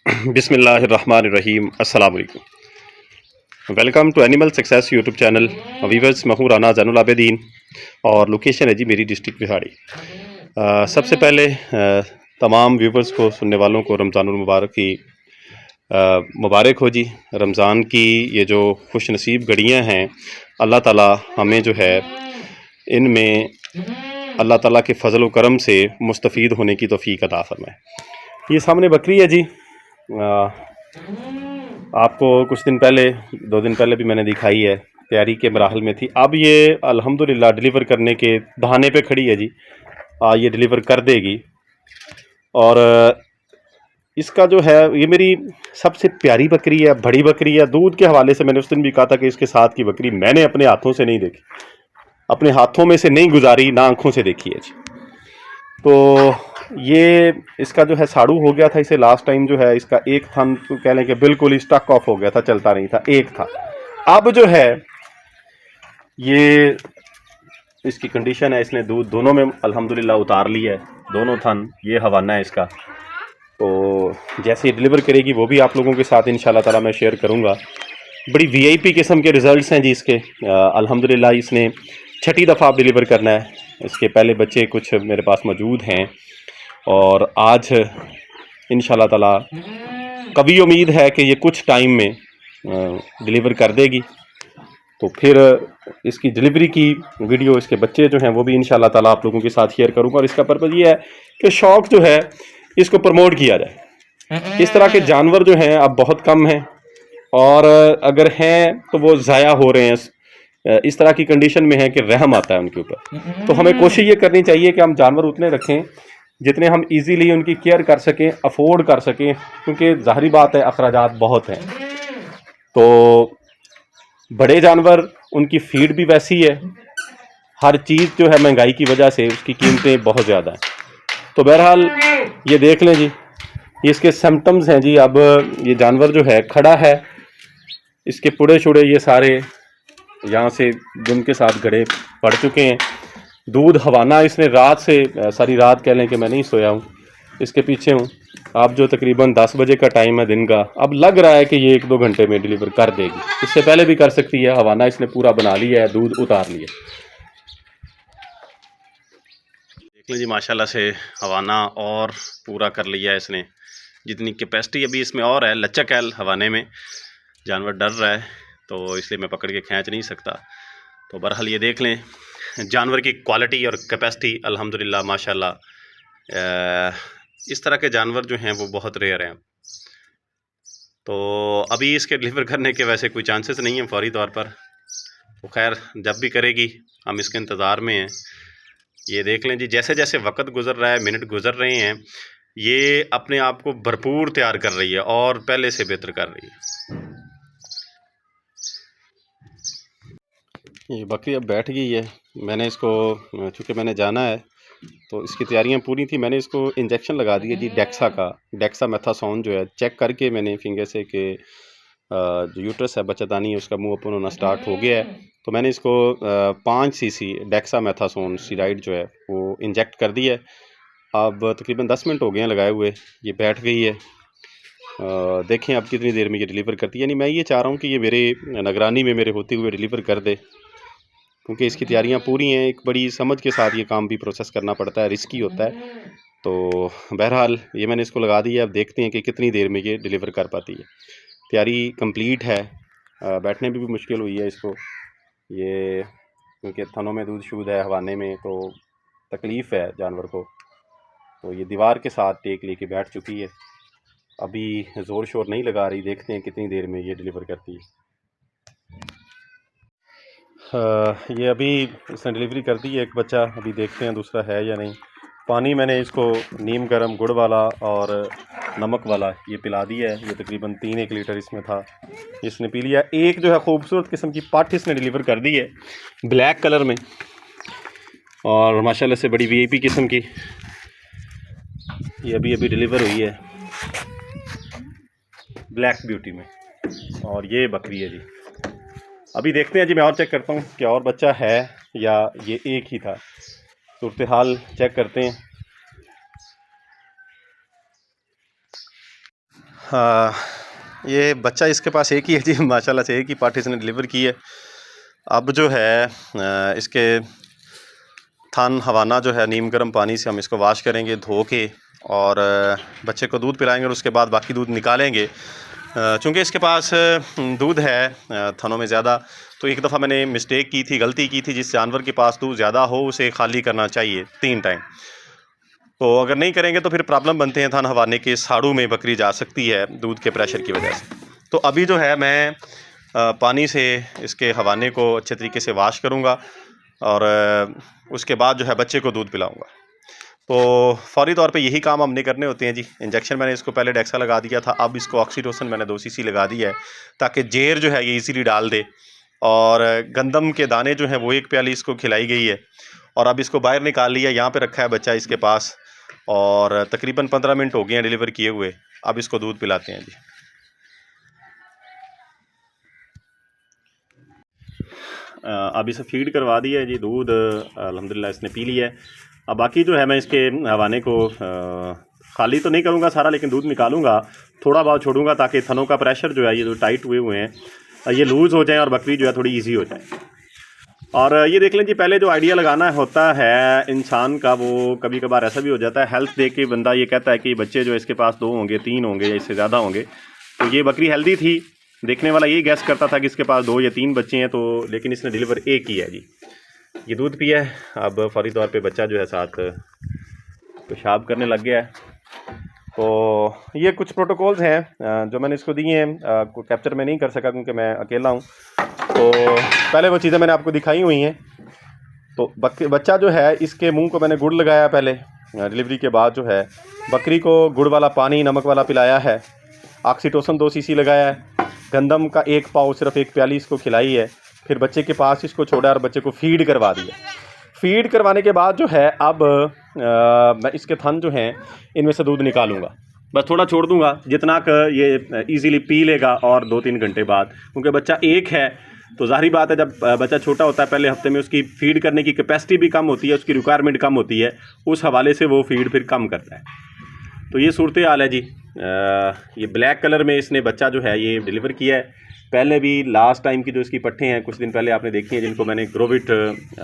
बिस्मिल्लाहिर्रहमानिर्रहीम अस्सलाम वालेकुम। Welcome to animal success YouTube channel. Viewers, मैं हूँ राना ज़ैनुल आबिदीन और लोकेशन है जी मेरी डिस्ट्रिक्ट बिहाड़ी। सबसे पहले तमाम व्यूवर्स को, सुनने वालों को रमज़ानुल मुबारक की मुबारक हो जी। रमज़ान की ये जो खुश नसीब घड़ियाँ हैं, अल्लाह ताला हमें जो है इनमें अल्लाह ताला के फ़ज़ल व करम से मुस्तफ़ीद होने की तौफ़ीक अता फ़रमाए। ये सामने बकरी है जी। आपको कुछ दिन पहले, 2 दिन पहले भी मैंने दिखाई है, तैयारी के मराहल में थी। अब ये अल्हम्दुलिल्लाह डिलीवर करने के बहाने पे खड़ी है जी। ये डिलीवर कर देगी। और इसका जो है, ये मेरी सबसे प्यारी बकरी है, बड़ी बकरी है। दूध के हवाले से मैंने उस दिन भी कहा था कि इसके साथ की बकरी मैंने अपने हाथों से नहीं देखी, अपने हाथों में से नहीं गुजारी, ना आंखों से देखी है जी। तो ये इसका जो है साड़ू हो गया था। इसे लास्ट टाइम जो है इसका एक थन तो कह लें कि बिल्कुल ही स्टक ऑफ हो गया था, चलता नहीं था, एक था। अब जो है ये इसकी कंडीशन है, इसने दूध दोनों में अल्हम्दुलिल्लाह उतार लिया है, दोनों थन। ये हवाना है इसका। तो जैसे डिलीवर करेगी वो भी आप लोगों के साथ इंशाल्लाह ताला मैं शेयर करूँगा। बड़ी वीआईपी किस्म के रिज़ल्ट्स हैं जी इसके। अल्हम्दुलिल्लाह इसने छठी दफ़ा आप डिलीवर करना है। इसके पहले बच्चे कुछ मेरे पास मौजूद हैं और आज इंशाल्लाह ताला कभी उम्मीद है कि ये कुछ टाइम में डिलीवर कर देगी। तो फिर इसकी डिलीवरी की वीडियो, इसके बच्चे जो हैं वो भी इंशाल्लाह ताला आप लोगों के साथ शेयर करूँगा। और इसका पर्पज़ ये है कि शौक़ जो है इसको प्रमोट किया जाए। इस तरह के जानवर जो हैं अब बहुत कम हैं, और अगर हैं तो वो ज़ाया हो रहे हैं। इस तरह की कंडीशन में है कि रहम आता है उनके ऊपर। तो हमें कोशिश ये करनी चाहिए कि हम जानवर उतने रखें जितने हम इजीली उनकी केयर कर सकें, अफोर्ड कर सकें, क्योंकि ज़ाहिरी बात है अखराजात बहुत हैं। तो बड़े जानवर, उनकी फीड भी वैसी है, हर चीज़ जो है महंगाई की वजह से उसकी कीमतें बहुत ज़्यादा हैं। तो बहरहाल ये देख लें जी, ये इसके सिम्टम्स हैं जी। अब ये जानवर जो है खड़ा है, इसके पुड़े छुड़े ये सारे यहाँ से दुम के साथ गड़े पड़ चुके हैं। दूध हवाना इसने रात से, सारी रात कह लें कि मैं नहीं सोया हूँ, इसके पीछे हूँ। अब जो तकरीबन 10 बजे का टाइम है दिन का, अब लग रहा है कि ये 1-2 घंटे में डिलीवर कर देगी। इससे पहले भी कर सकती है। हवाना इसने पूरा बना लिया है, दूध उतार लिया। देख लीजिए माशाल्लाह से हवाना और पूरा कर लिया है इसने। जितनी कैपेसिटी अभी इसमें और है, लचक है हवाने में। जानवर डर रहा है तो इसलिए मैं पकड़ के खींच नहीं सकता। तो बहरहाल ये देख लें जानवर की क्वालिटी और कैपेसिटी अल्हम्दुलिल्लाह माशाल्लाह। इस तरह के जानवर जो हैं वो बहुत रेयर हैं। तो अभी इसके डिलीवर करने के वैसे कोई चांसेस नहीं हैं फौरी तौर पर। तो खैर जब भी करेगी हम इसके इंतज़ार में हैं। ये देख लें जी, जैसे जैसे वक्त गुजर रहा है, मिनट गुजर रहे हैं, ये अपने आप को भरपूर तैयार कर रही है और पहले से बेहतर कर रही है। ये बकरी अब बैठ गई है। मैंने इसको, चूँकि मैंने जाना है तो इसकी तैयारियां पूरी थी, मैंने इसको इंजेक्शन लगा दिया जी डेक्सा का। डेक्सामेथासोन जो है चेक करके मैंने फिंगर से कि जो यूट्रस है, बच्चादानी है, उसका मुंह ओपन होना स्टार्ट हो गया है। तो मैंने इसको 5 सीसी डेक्सामेथासोन स्टीराइड जो है वो इंजेक्ट कर दिया है। अब तकरीबन 10 मिनट हो गए हैं लगाए हुए। ये बैठ गई है। देखें अब कितनी देर में ये डिलीवर करती है। यानी मैं ये चाह रहा हूँ कि ये मेरे निगरानी में मेरे होते हुए डिलीवर कर दे, क्योंकि इसकी तैयारियां पूरी हैं। एक बड़ी समझ के साथ ये काम भी प्रोसेस करना पड़ता है, रिस्की होता है। तो बहरहाल ये मैंने इसको लगा दिया। अब देखते हैं कि कितनी देर में ये डिलीवर कर पाती है। तैयारी कंप्लीट है। बैठने में भी मुश्किल हुई है इसको, ये क्योंकि थनों में दूध शूद है, हवाने में, तो तकलीफ़ है जानवर को। तो ये दीवार के साथ टेक लेके बैठ चुकी है। अभी ज़ोर शोर नहीं लगा रही। देखते हैं कितनी देर में ये डिलीवर करती है। ये अभी इसने डिलीवरी कर दी है एक बच्चा। अभी देखते हैं दूसरा है या नहीं। पानी मैंने इसको नीम गर्म गुड़ वाला और नमक वाला ये पिला दिया है। ये तकरीबन 3-1 लीटर इसमें था, इसने पी लिया। एक जो है खूबसूरत किस्म की पाठ इसने डिलीवर कर दी है, ब्लैक कलर में, और माशाल्लाह से बड़ी वीआईपी किस्म की। ये अभी अभी डिलीवर हुई है ब्लैक ब्यूटी में। और ये बकरी है जी। अभी देखते हैं जी, मैं और चेक करता हूँ कि और बच्चा है या ये एक ही था। सूरत हाल चेक करते हैं। हाँ, ये बच्चा इसके पास एक ही है जी, माशाल्लाह से एक ही पार्ट इसने डिलीवर की है। अब जो है इसके थान हवाना जो है नीम गर्म पानी से हम इसको वाश करेंगे धो के, और बच्चे को दूध पिलाएंगे और उसके बाद बाकी दूध निकालेंगे। चूँकि इसके पास दूध है थनों में ज़्यादा, तो एक दफ़ा मैंने मिस्टेक की थी, गलती की थी। जिस जानवर के पास दूध ज़्यादा हो उसे खाली करना चाहिए 3 टाइम। तो अगर नहीं करेंगे तो फिर प्रॉब्लम बनते हैं थान हवाने के, साड़ू में बकरी जा सकती है दूध के प्रेशर की वजह से। तो अभी जो है मैं पानी से इसके हवाने को अच्छे तरीके से वाश करूँगा और उसके बाद जो है बच्चे को दूध पिलाऊँगा। तो फ़ौरी तौर पे यही काम हमने करने होते हैं जी। इंजेक्शन मैंने इसको पहले डेक्सा लगा दिया था, अब इसको ऑक्सीटोसिन मैंने 2 सीसी लगा दिया है ताकि जेर जो है ये इजीली डाल दे। और गंदम के दाने जो हैं वो 1 प्याली इसको खिलाई गई है, और अब इसको बाहर निकाल लिया, यहाँ पे रखा है बच्चा इसके पास, और तकरीबन 15 मिनट हो गए हैं डिलीवर किए हुए। अब इसको दूध पिलाते हैं जी। अब इसे फीड करवा दिया है जी, दूध अल्हम्दुलिल्लाह इसने पी लिया है। अब बाकी जो है मैं इसके हवाने को खाली तो नहीं करूँगा सारा, लेकिन दूध निकालूँगा, थोड़ा बहुत छोड़ूंगा ताकि थनों का प्रेशर जो है ये जो टाइट हुए हुए हैं ये लूज़ हो जाए और बकरी जो है थोड़ी ईजी हो जाए। और ये देख लें जी, पहले जो आइडिया लगाना होता है इंसान का, वो कभी कभार ऐसा भी हो जाता है, हेल्थ देख के बंदा ये कहता है कि बच्चे जो इसके पास 2 होंगे 3 होंगे या इससे ज़्यादा होंगे। तो ये बकरी हेल्दी थी, देखने वाला ये गैस करता था कि इसके पास 2 या 3 बच्चे हैं, तो लेकिन इसने डिलीवर 1 किया है जी। ये दूध पिया है, अब फौरी तौर पे बच्चा जो है साथ पेशाब करने लग गया है। तो ये कुछ प्रोटोकॉल्स हैं जो मैंने इसको दिए हैं, कैप्चर मैं नहीं कर सका क्योंकि मैं अकेला हूँ। तो पहले वो चीज़ें मैंने आपको दिखाई हुई हैं। तो बच्चा जो है इसके मुंह को मैंने गुड़ लगाया पहले डिलीवरी के बाद, जो है बकरी को गुड़ वाला पानी नमक वाला पिलाया है, ऑक्सीटोसिन 2 सीसी लगाया है, गंदम का 1 पाव सिर्फ 1 प्याली इसको खिलाई है, फिर बच्चे के पास इसको छोड़ा और बच्चे को फीड करवा दिया। फीड करवाने के बाद जो है अब मैं इसके थन जो हैं इनमें से दूध निकालूंगा, बस थोड़ा छोड़ दूंगा जितना कि ये इजीली पी लेगा, और 2-3 घंटे बाद, क्योंकि बच्चा एक है तो जाहिर बात है जब बच्चा छोटा होता है पहले हफ्ते में उसकी फीड करने की कैपेसिटी भी कम होती है, उसकी रिक्वायरमेंट कम होती है, उस हवाले से वो फीड फिर कम करता है। तो ये सूरत हाल है जी। ये ब्लैक कलर में इसने बच्चा जो है ये डिलीवर किया है। पहले भी लास्ट टाइम की जो इसकी पट्ठे हैं कुछ दिन पहले आपने देखी हैं, जिनको मैंने ग्रोविट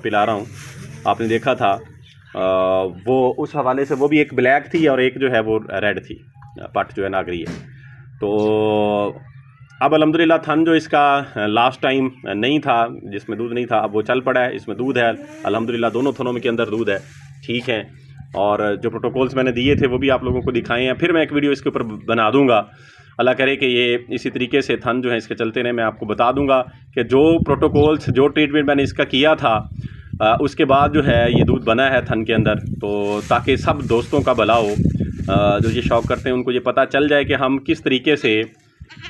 पिला रहा हूँ, आपने देखा था, वो उस हवाले से वो भी एक ब्लैक थी और एक जो है वो रेड थी, पट जो है नागरी है। तो अब अल्हम्दुलिल्लाह थन जो इसका लास्ट टाइम नहीं था, जिसमें दूध नहीं था, अब वो चल पड़ा है, इसमें दूध है अल्हम्दुलिल्लाह, दोनों थनों में के अंदर दूध है, ठीक है। और जो प्रोटोकॉल्स मैंने दिए थे वो भी आप लोगों को दिखाए हैं, फिर मैं एक वीडियो इसके ऊपर बना दूंगा। अल्लाह करे कि ये इसी तरीके से थन जो है इसके चलते रहे। मैं आपको बता दूंगा कि जो प्रोटोकॉल्स, जो ट्रीटमेंट मैंने इसका किया था, उसके बाद जो है ये दूध बना है थन के अंदर, तो ताकि सब दोस्तों का भला हो, जो ये शौक़ करते हैं उनको ये पता चल जाए कि हम किस तरीके से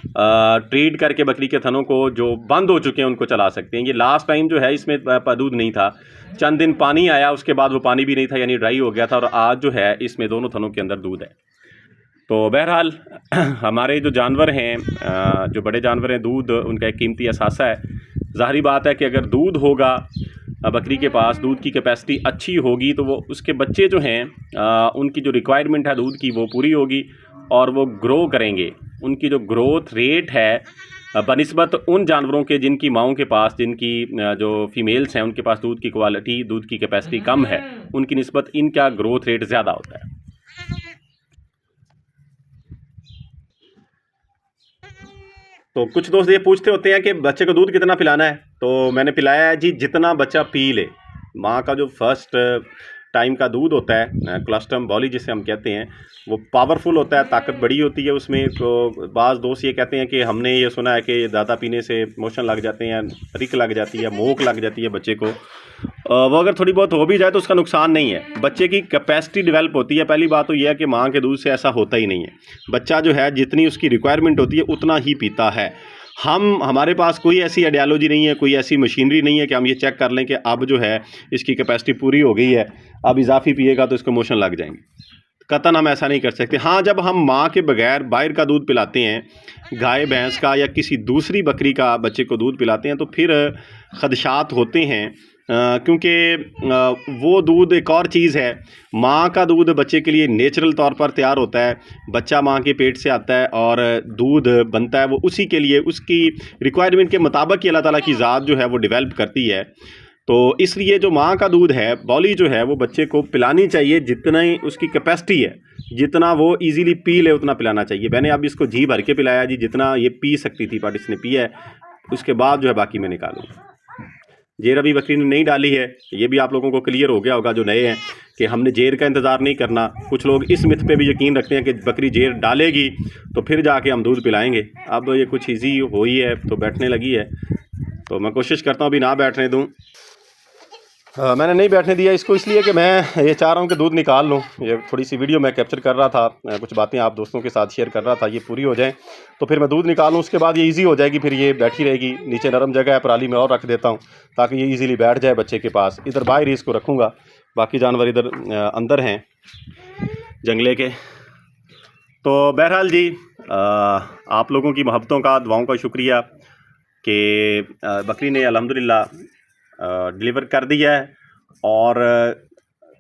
ट्रीट करके बकरी के थनों को जो बंद हो चुके हैं उनको चला सकते हैं। ये लास्ट टाइम जो है इसमें दूध नहीं था, चंद दिन पानी आया, उसके बाद वो पानी भी नहीं था, यानी ड्राई हो गया था, और आज जो है इसमें दोनों थनों के अंदर दूध है। तो बहरहाल हमारे जो जानवर हैं, जो बड़े जानवर हैं, दूध उनका एक कीमती असासा है। ज़ाहिरी बात है कि अगर दूध होगा बकरी के पास, दूध की कैपेसिटी अच्छी होगी, तो वो उसके बच्चे जो हैं उनकी जो रिक्वायरमेंट है दूध की वो पूरी होगी और वो ग्रो करेंगे। उनकी जो ग्रोथ रेट है बनिस्बत उन जानवरों के जिनकी माओं के पास, जिनकी जो फीमेल्स हैं उनके पास दूध की क्वालिटी, दूध की कैपेसिटी कम है, उनकी निस्बत इनका ग्रोथ रेट ज़्यादा होता है। तो कुछ दोस्त ये पूछते होते हैं कि बच्चे को दूध कितना पिलाना है, तो मैंने पिलाया है जी जितना बच्चा पी ले। माँ का जो फर्स्ट टाइम का दूध होता है, कोलेस्ट्रम बॉली जिसे हम कहते हैं, वो पावरफुल होता है, ताकत बड़ी होती है उसमें। तो बाज़ दोस्त ये कहते हैं कि हमने ये सुना है कि ज़्यादा पीने से मोशन लग जाते हैं, रिक लग जाती है, मोक लग जाती है बच्चे को। वो अगर थोड़ी बहुत हो भी जाए तो उसका नुकसान नहीं है, बच्चे की कैपेसिटी डेवलप होती है। पहली बात तो यह है कि माँ के दूध से ऐसा होता ही नहीं है, बच्चा जो है जितनी उसकी रिक्वायरमेंट होती है उतना ही पीता है। हमारे पास कोई ऐसी आइडियोलॉजी नहीं है, कोई ऐसी मशीनरी नहीं है कि हम ये चेक कर लें कि अब जो है इसकी कैपेसिटी पूरी हो गई है, अब इजाफी पिएगा तो इसको मोशन लग जाएंगे। कतन हम ऐसा नहीं कर सकते। हाँ, जब हम माँ के बगैर बाहर का दूध पिलाते हैं, गाय भैंस का या किसी दूसरी बकरी का बच्चे को दूध पिलाते हैं, तो फिर खदशात होते हैं क्योंकि वो दूध एक और चीज़ है। माँ का दूध बच्चे के लिए नेचुरल तौर पर तैयार होता है, बच्चा माँ के पेट से आता है और दूध बनता है वो उसी के लिए, उसकी रिक्वायरमेंट के मुताबिक ही अल्लाह ताला की ज़ात जो है वो डेवलप करती है। तो इसलिए जो माँ का दूध है, बॉली जो है वो बच्चे को पिलानी चाहिए, जितना ही उसकी कैपेसिटी है, जितना वो इजीली पी ले उतना पिलाना चाहिए। मैंने अब इसको जी भर के पिलाया जी, जितना ये पी सकती थी बट इसने पिया है, उसके बाद जो है बाकी मैं निकालूंगा। जेर अभी बकरी ने नहीं डाली है, ये भी आप लोगों को क्लियर हो गया होगा जो नए हैं कि हमने जेर का इंतज़ार नहीं करना। कुछ लोग इस मिथ पे भी यकीन रखते हैं कि बकरी जेर डालेगी तो फिर जाके हम दूध पिलाएंगे। अब ये कुछ ईजी हो ही है तो बैठने लगी है, तो मैं कोशिश करता हूँ अभी ना बैठने दूँ। मैंने नहीं बैठने दिया इसको इसलिए कि मैं ये चाह रहा हूँ कि दूध निकाल लूँ। ये थोड़ी सी वीडियो मैं कैप्चर कर रहा था, कुछ बातें आप दोस्तों के साथ शेयर कर रहा था, ये पूरी हो जाएँ तो फिर मैं दूध निकालूँ, उसके बाद ये इजी हो जाएगी, फिर ये बैठी रहेगी। नीचे नरम जगह है, पराली में और रख देता हूँ ताकि ये इजीली बैठ जाए बच्चे के पास। इधर बाहर ही इसको रखूँगा, बाकी जानवर इधर अंदर हैं जंगले के। तो बहरहाल जी, आप लोगों की मोहब्बतों का, दुआओं का शुक्रिया कि बकरी ने अल्हम्दुलिल्लाह डिलीवर कर दिया है और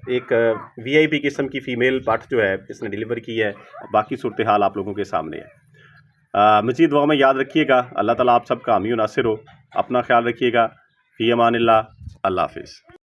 एक वीआईपी किस्म की फ़ीमेल पाठ जो है इसने डिलीवर की है। बाकी सूरत हाल आप लोगों के सामने है। मज़ीद दुआ में याद रखिएगा। अल्लाह ताला आप सबका हामी व नासिर हो। अपना ख्याल रखिएगा। फ़ी अमानिल्लाह। अल्लाह हाफ़िज़।